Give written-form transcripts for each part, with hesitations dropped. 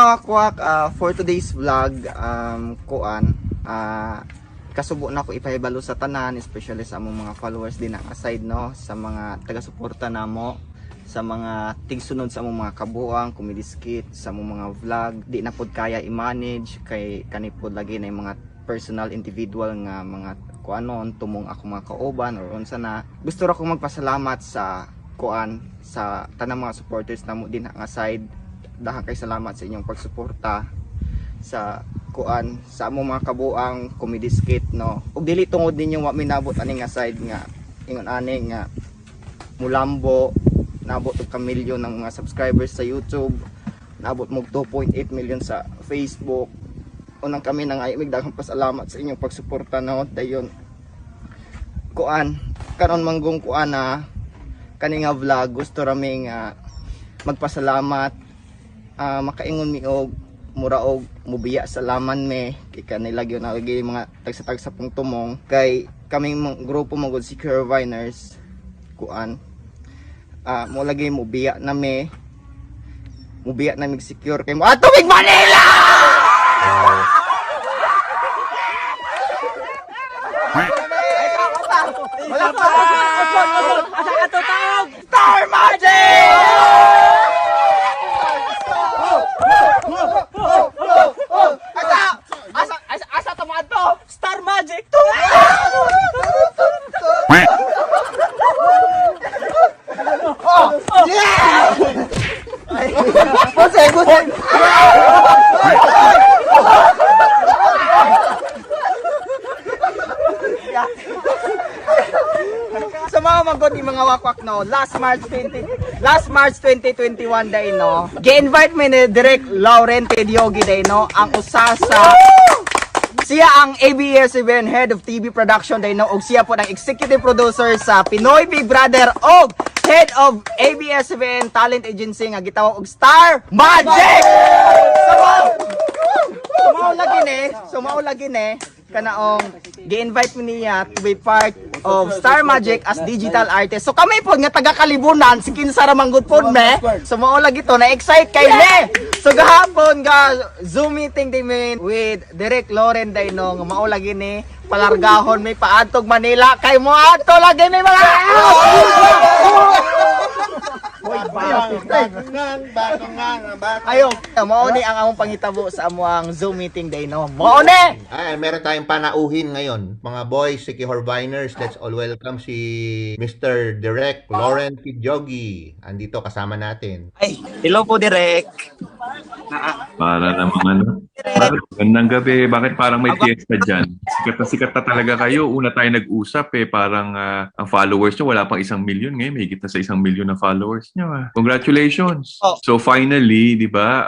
mga wakwak, for today's vlog, kasubo na ako ipahibalo sa tanan, especially sa among mga followers din ang aside, no, sa mga taga-suporta namo, sa mga tigsunod sa among mga kabuang, comedy skit, sa among mga vlog. Di na pod kaya i-manage kay kanipod lagi na yung mga personal individual nga mga kuanon tumong ako mga kauban or unsa na. Gusto ra ko magpasalamat sa sa tanang mga supporters namo din ang aside. Dahang kay salamat sa inyong pagsuporta sa sa among mga kabuang comedy skit, no. Ug dili tungod ninyo wa minabot ani nga side nga ingon ani nga mulambo naabot og ka milyon ng mga subscribers sa YouTube, naabot mo 2.8 million sa Facebook. Unang kami nang ayig daghang pasalamat sa inyong pagsuporta, no. Dayon karon manggong kani nga vlog gusto rami nga magpasalamat, makaingon mi og mura og mubiya sa laman me kay kanila gyud nalagi mga tagsa-tagsa pong tumong kay kaming grupo mo gud Secure Viners mo lagi mubiya na me mubiya na mig secure kay mo ato mig Manila. Wala pa asa ato taog Star Magic. Asa tamaan to? Star Magic to! Yeah! Busay! Sa mga magod ni mga wakwak, no, last March 2021 day, no, gi-invite me ni Direk Laurente Diogi day, no, ang usasa siya ang ABS-CBN Head of TV Production day, no, ug siya po ang executive producer sa Pinoy Big Brother ug Head of ABS-CBN Talent Agency nga gitawag og Star Magic. Sumao lagi ni kanaong gi-invite mo niya to be part of Star Magic as digital artist. So kami po nga taga Kalibunan, si Kinsara manggod pod me. Sumao lagi to, na-excite kay me. So gahapon ga Zoom meeting din with Direk Lauren day, no, nga mao lagi ni palargahon may paadtog Manila kay mo adto lagi ni mga ayo mao ni ang among pangitabo sa amuang Zoom meeting day, no. Mao ni meron tayong panauhin ngayon, mga boys, Secure Viners. Let's all welcome si Mr. Direk Laurent Diogi. Andito kasama natin. ay hello po Direk. Para namang Gandang gabi. Bakit parang may fiesta dyan? Sikat na talaga kayo. Una tayo nag-usap parang ang followers nyo wala pang 1 million. Ngayon may higit na sa 1 million na followers nyo. Congratulations! Oh. So finally, di ba,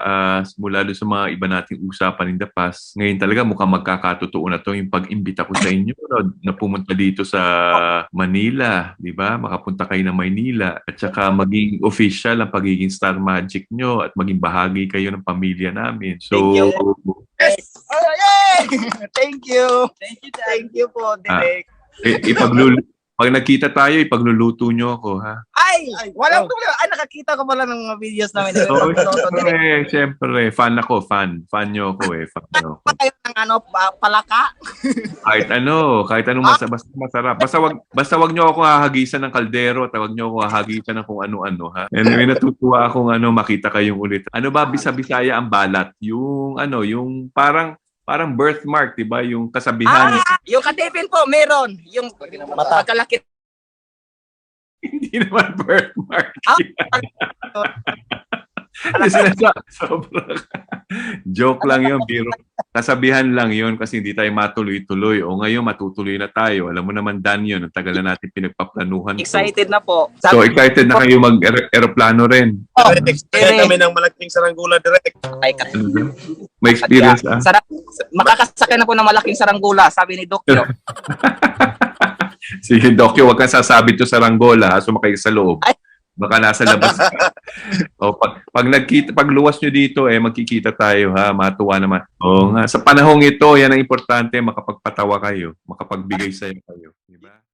mula doon sa mga iba nating usapan in the past, ngayon talaga mukhang magkakatotoo na to yung pag-imbita ko sa inyo na pumunta dito sa Manila, di ba? Makapunta kayo ng Maynila at saka maging official ang pagiging Star Magic nyo at maging bahagi kayo ng pamilya namin. So, Yes! Oh, yay! Thank you! Thank you po, Direk. Pag nagkita tayo, ipagluluto nyo ako, ha? Ay! Walang problema. Ay, nakakita ko pala ng mga videos namin. Siyempre, fan ako. Fan nyo ako Fan nyo ako. Kayo ng palaka? Kahit anong masarap. Basta wag nyo ako hahagisan ng kaldero at wag nyo ako hahagisan ng kung ano-ano, ha? And may natutuwa akong makita kayong ulit. Ano ba, Bisa-Bisaya ang balat? Yung parang birthmark, di ba? Yung kasabihan. Yung katipin po, meron. Yung pagkalaki. Hindi naman birthmark. Sobrang joke lang yun, biro. Kasabihan lang yun kasi hindi tayo matuloy-tuloy. O ngayon, matutuloy na tayo. Alam mo naman, Dan, yun. Ang tagal na natin pinagpaplanuhan. Excited na po. So, excited na kayo mag-aeroplano rin. Excited kami ng malaking saranggula, Direk. Ay, may experience, makakasakyan ako ng malaking saranggula, sabi ni Dokyo. Sige, Dokyo, huwag kang sasabi to sa Ranggola, sumakay sa loob. Ay. Baka nasa labas ka. O, pag luwas nyo dito, magkikita tayo, ha? Matuwa naman. O nga, sa panahong ito, yan ang importante, makapagpatawa kayo, makapagbigay sa'yo kayo. Diba?